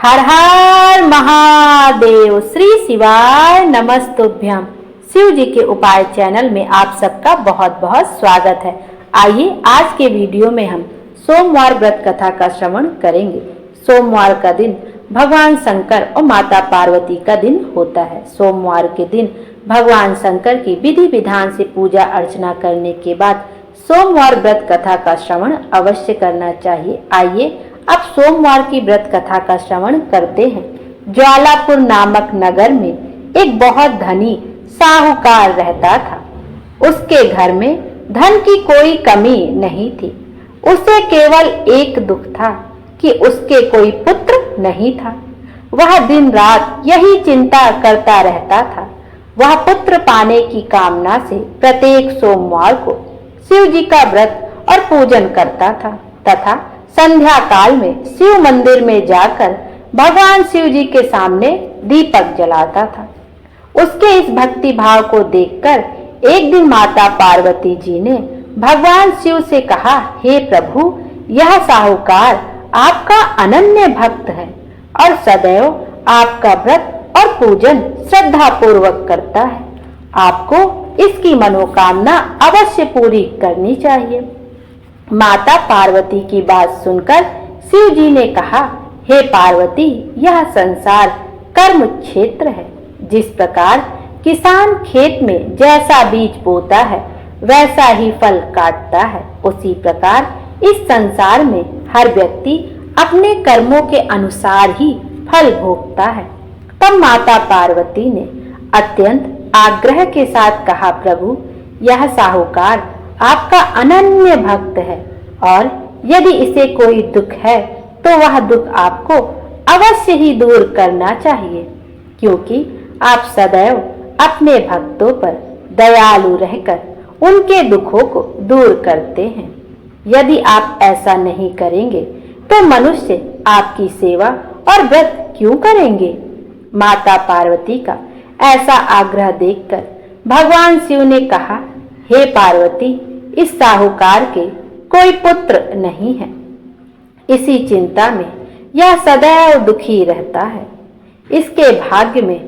हर हर महादेव। श्री शिवाय नमस्तुभ्यम। शिव जी के उपाय चैनल में आप सबका बहुत बहुत स्वागत है। आइए आज के वीडियो में हम सोमवार व्रत कथा का श्रवण करेंगे। सोमवार का दिन भगवान शंकर और माता पार्वती का दिन होता है। सोमवार के दिन भगवान शंकर की विधि विधान से पूजा अर्चना करने के बाद सोमवार व्रत कथा का श्रवण अवश्य करना चाहिए। आइए अब सोमवार की व्रत कथा का श्रवण करते हैं। ज्वालापुर नामक नगर में एक बहुत धनी साहूकार रहता था। उसके घर में धन की कोई कमी नहीं थी। उसे केवल एक दुख था कि उसके कोई पुत्र नहीं था। वह दिन रात यही चिंता करता रहता था। वह पुत्र पाने की कामना से प्रत्येक सोमवार को शिव जी का व्रत और पूजन करता था तथा संध्या काल में शिव मंदिर में जाकर भगवान शिव जी के सामने दीपक जलाता था। उसके इस भक्ति भाव को देखकर एक दिन माता पार्वती जी ने भगवान शिव से कहा, हे प्रभु, यह साहूकार आपका अनन्य भक्त है और सदैव आपका व्रत और पूजन श्रद्धा पूर्वक करता है। आपको इसकी मनोकामना अवश्य पूरी करनी चाहिए। माता पार्वती की बात सुनकर शिव जी ने कहा, हे पार्वती, यह संसार कर्म क्षेत्र है। जिस प्रकार किसान खेत में जैसा बीज बोता है वैसा ही फल काटता है, उसी प्रकार इस संसार में हर व्यक्ति अपने कर्मों के अनुसार ही फल भोगता है। तब माता पार्वती ने अत्यंत आग्रह के साथ कहा, प्रभु, यह साहूकार आपका अनन्य भक्त है और यदि इसे कोई दुख है तो वह दुख आपको अवश्य ही दूर करना चाहिए, क्योंकि आप सदैव अपने भक्तों पर दयालु रहकर उनके दुखों को दूर करते हैं। यदि आप ऐसा नहीं करेंगे तो मनुष्य आपकी सेवा और व्रत क्यों करेंगे? माता पार्वती का ऐसा आग्रह देखकर भगवान शिव ने कहा, हे पार्वती, इस साहूकार के कोई पुत्र नहीं है। इसी चिंता में यह सदैव दुखी रहता है। इसके भाग्य में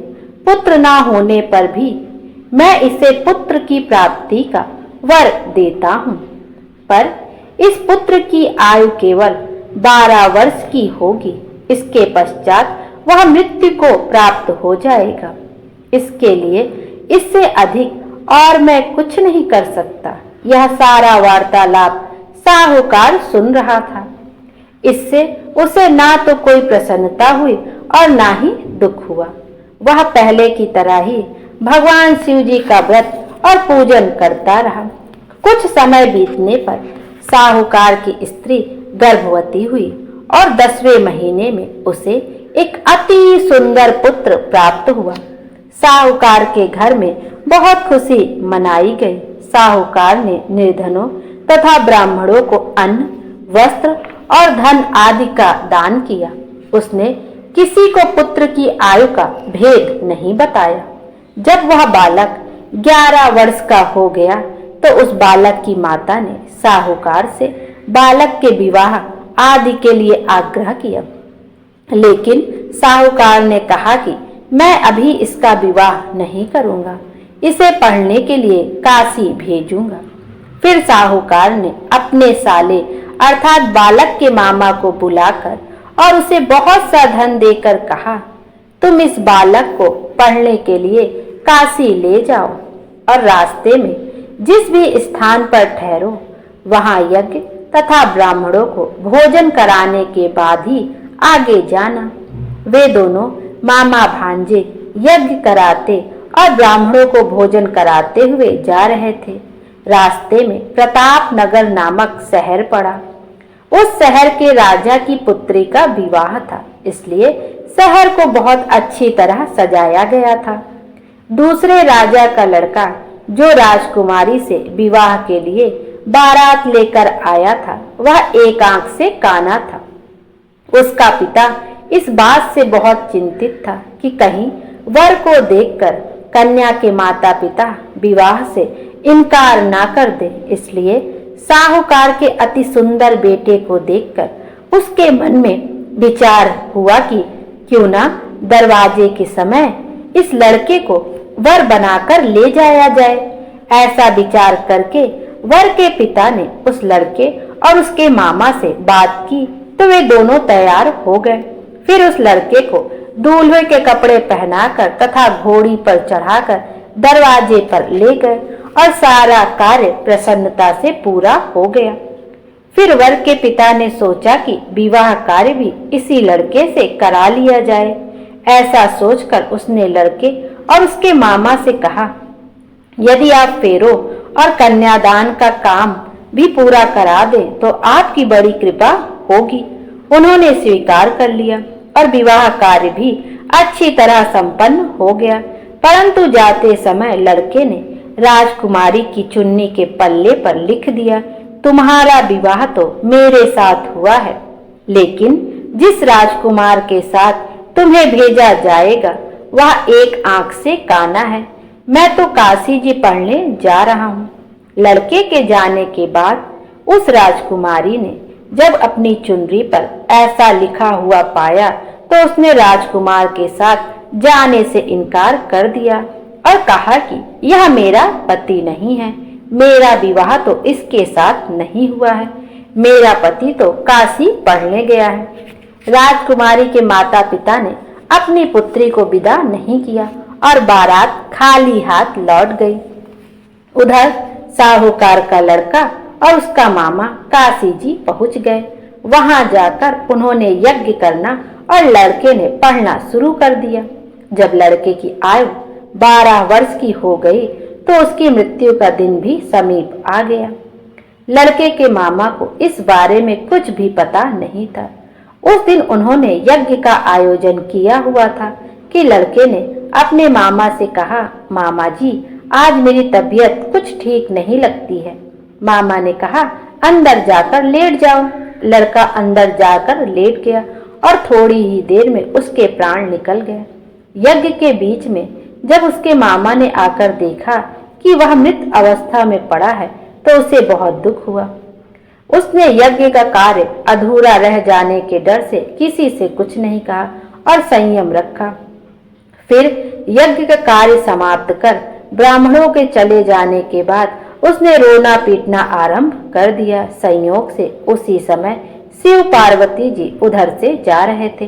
पुत्र ना होने पर भी मैं इसे पुत्र की प्राप्ति का वर देता हूँ, पर इस पुत्र की आयु केवल 12 वर्ष की होगी। इसके पश्चात वह मृत्यु को प्राप्त हो जाएगा। इसके लिए इससे अधिक और मैं कुछ नहीं कर सकता। यह सारा वार्तालाप साहूकार सुन रहा था। इससे उसे ना तो कोई प्रसन्नता हुई और ना ही दुख हुआ। वह पहले की तरह ही भगवान शिव जी का व्रत और पूजन करता रहा। कुछ समय बीतने पर साहूकार की स्त्री गर्भवती हुई और 10वें महीने में उसे एक अति सुंदर पुत्र प्राप्त हुआ। साहूकार के घर में बहुत खुशी मनाई गई। साहूकार ने निर्धनों तथा ब्राह्मणों को अन्न, वस्त्र और धन आदि का दान किया। उसने किसी को पुत्र की आयु का भेद नहीं बताया। जब वह बालक 11 वर्ष का हो गया तो उस बालक की माता ने साहूकार से बालक के विवाह आदि के लिए आग्रह किया, लेकिन साहूकार ने कहा कि मैं अभी इसका विवाह नहीं करूंगा, इसे पढ़ने के लिए काशी भेजूंगा। फिर साहूकार ने अपने साले अर्थात बालक के मामा को बुलाकर और उसे बहुत सा धन देकर कहा, तुम इस बालक को पढ़ने के लिए काशी ले जाओ और रास्ते में जिस भी स्थान पर ठहरो वहां यज्ञ तथा ब्राह्मणों को भोजन कराने के बाद ही आगे जाना। वे दोनों मामा भांजे यज्ञ कराते और ब्राह्मणों को भोजन कराते हुए जा रहे थे। रास्ते में प्रताप नगर नामक शहर पड़ा। उस शहर के राजा की पुत्री का विवाह था, इसलिए शहर को बहुत अच्छी तरह सजाया गया था। दूसरे राजा का लड़का जो राजकुमारी से विवाह के लिए बारात लेकर आया था, वह एक आंख से काना था। उसका पिता इस बात से बहुत चिंतित था कि कहीं वर को देखकर कन्या के माता पिता विवाह से इनकार ना कर दे। इसलिए साहूकार के अति सुंदर बेटे को देखकर उसके मन में विचार हुआ कि क्यों ना दरवाजे के समय इस लड़के को वर बनाकर ले जाया जाए। ऐसा विचार करके वर के पिता ने उस लड़के और उसके मामा से बात की तो वे दोनों तैयार हो गए। फिर उस लड़के को दूल्हे के कपड़े पहनाकर तथा घोड़ी पर चढ़ाकर दरवाजे पर ले गए और सारा कार्य प्रसन्नता से पूरा हो गया। फिर वर के पिता ने सोचा कि विवाह कार्य भी इसी लड़के से करा लिया जाए। ऐसा सोचकर उसने लड़के और उसके मामा से कहा, यदि आप फेरों और कन्यादान का काम भी पूरा करा दें तो आपकी बड़ी कृपा होगी। उन्होंने स्वीकार कर लिया और विवाह कार्य भी अच्छी तरह संपन्न हो गया। परंतु जाते समय लड़के ने राजकुमारी की चुन्नी के पल्ले पर लिख दिया, तुम्हारा विवाह तो मेरे साथ हुआ है, लेकिन जिस राजकुमार के साथ तुम्हें भेजा जाएगा वह एक आंख से काना है। मैं तो काशी जी पढ़ने जा रहा हूँ। लड़के के जाने के बाद उस राजकुमारी ने जब अपनी चुनरी पर ऐसा लिखा हुआ पाया तो उसने राजकुमार के साथ जाने से इनकार कर दिया और कहा कि यह मेरा पति नहीं है, मेरा विवाह तो इसके साथ नहीं हुआ है, मेरा पति तो काशी पढ़ने गया है। राजकुमारी के माता पिता ने अपनी पुत्री को विदा नहीं किया और बारात खाली हाथ लौट गई। उधर साहूकार का लड़का और उसका मामा काशी जी पहुंच गए। वहां जाकर उन्होंने यज्ञ करना और लड़के ने पढ़ना शुरू कर दिया। जब लड़के की आयु 12 वर्ष की हो गई तो उसकी मृत्यु का दिन भी समीप आ गया। लड़के के मामा को इस बारे में कुछ भी पता नहीं था। उस दिन उन्होंने यज्ञ का आयोजन किया हुआ था कि लड़के ने अपने मामा से कहा, मामा जी आज मेरी तबीयत कुछ ठीक नहीं लगती है। मामा ने कहा, अंदर जाकर लेट जाओ। लड़का अंदर जाकर लेट गया और थोड़ी ही देर में उसके प्राण निकल गए। यज्ञ के बीच में जब उसके मामा ने आकर देखा कि वह मृत अवस्था में पड़ा है तो उसे बहुत दुख हुआ। उसने यज्ञ का कार्य अधूरा रह जाने के डर से किसी से कुछ नहीं कहा और संयम रखा। फिर यज्ञ का कार्य समाप्त कर ब्राह्मणों के चले जाने के बाद उसने रोना पीटना आरंभ कर दिया। संयोग से उसी समय शिव पार्वती जी उधर से जा रहे थे।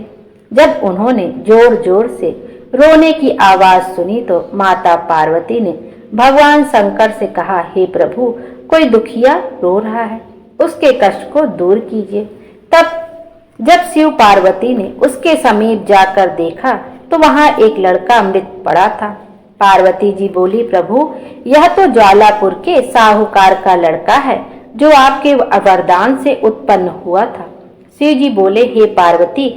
जब उन्होंने जोर जोर से रोने की आवाज सुनी तो माता पार्वती ने भगवान शंकर से कहा, हे प्रभु, कोई दुखिया रो रहा है, उसके कष्ट को दूर कीजिए। तब जब शिव पार्वती ने उसके समीप जाकर देखा तो वहां एक लड़का मृत पड़ा था। पार्वती जी बोली, प्रभु, यह तो ज्वालापुर के साहूकार का लड़का है जो आपके वरदान से उत्पन्न हुआ था। शिव जी बोले, हे पार्वती,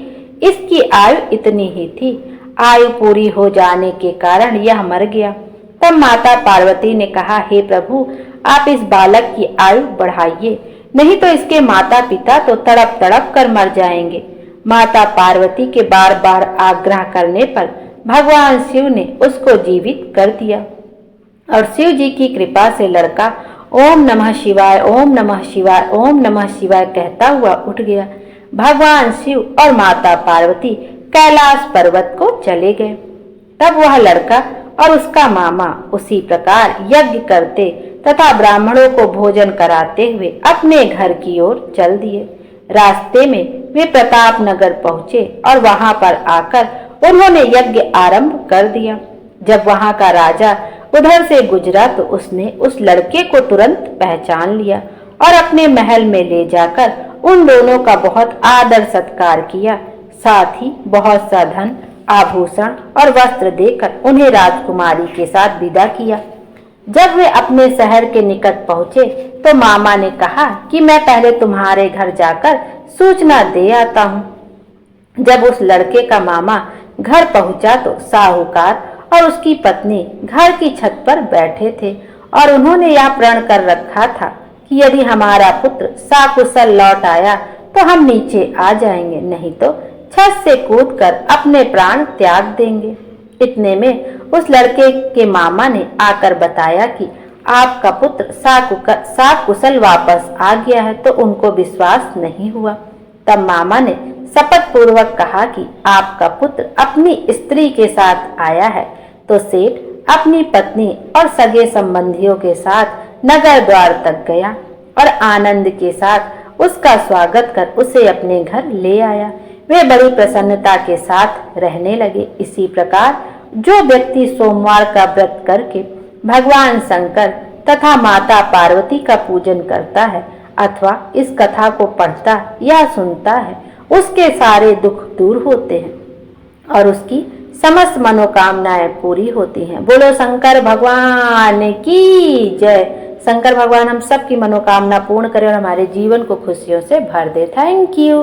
इसकी आयु इतनी ही थी, आयु पूरी हो जाने के कारण यह मर गया। तब माता पार्वती ने कहा, हे प्रभु, आप इस बालक की आयु बढ़ाइए, नहीं तो इसके माता पिता तो तड़प तड़प कर मर जाएंगे। माता पार्वती के बार बार आग्रह करने पर भगवान शिव ने उसको जीवित कर दिया और शिव जी की कृपा से लड़का ओम नमः शिवाय, ओम नमः शिवाय, ओम नमः शिवाय कहता हुआ उठ गया। भगवान शिव और माता पार्वती कैलाश पर्वत को चले गए। तब वह लड़का और उसका मामा उसी प्रकार यज्ञ करते तथा ब्राह्मणों को भोजन कराते हुए अपने घर की ओर चल दिए। रास्ते में वे प्रताप नगर पहुंचे और वहां पर आकर उन्होंने यज्ञ आरंभ कर दिया। जब वहां का राजा उधर से गुजरा तो उसने उस लड़के को तुरंत पहचान लिया और अपने महल में ले जाकर उन दोनों का बहुत आदर सत्कार किया। साथ ही बहुत सा धन, आभूषण और वस्त्र देकर उन्हें राजकुमारी के साथ विदा किया। जब वे अपने शहर के निकट पहुंचे तो मामा ने कहा कि मैं पहले तुम्हारे घर जाकर सूचना दे आता हूँ। जब उस लड़के का मामा घर पहुंचा तो साहूकार और उसकी पत्नी घर की छत पर बैठे थे और उन्होंने यह प्रण कर रखा था कि यदि हमारा पुत्र सकुशल लौट आया तो हम नीचे आ जाएंगे, नहीं तो छत से कूदकर अपने प्राण त्याग देंगे। इतने में उस लड़के के मामा ने आकर बताया कि आपका पुत्र सकुशल वापस आ गया है, तो उनको विश्वास नहीं हुआ। तब मामा ने शपथ पूर्वक कहा कि आपका पुत्र अपनी स्त्री के साथ आया है, तो सेठ अपनी पत्नी और सगे संबंधियों के साथ नगर द्वार तक गया और आनंद के साथ उसका स्वागत कर उसे अपने घर ले आया। वे बड़ी प्रसन्नता के साथ रहने लगे। इसी प्रकार जो व्यक्ति सोमवार का व्रत करके भगवान शंकर तथा माता पार्वती का पूजन करता है अथवा इस कथा को पढ़ता या सुनता है, उसके सारे दुख दूर होते हैं और उसकी समस्त मनोकामनाएं पूरी होती हैं। बोलो शंकर भगवान की जय। शंकर भगवान हम सब की मनोकामना पूर्ण करें और हमारे जीवन को खुशियों से भर दे। Thank you.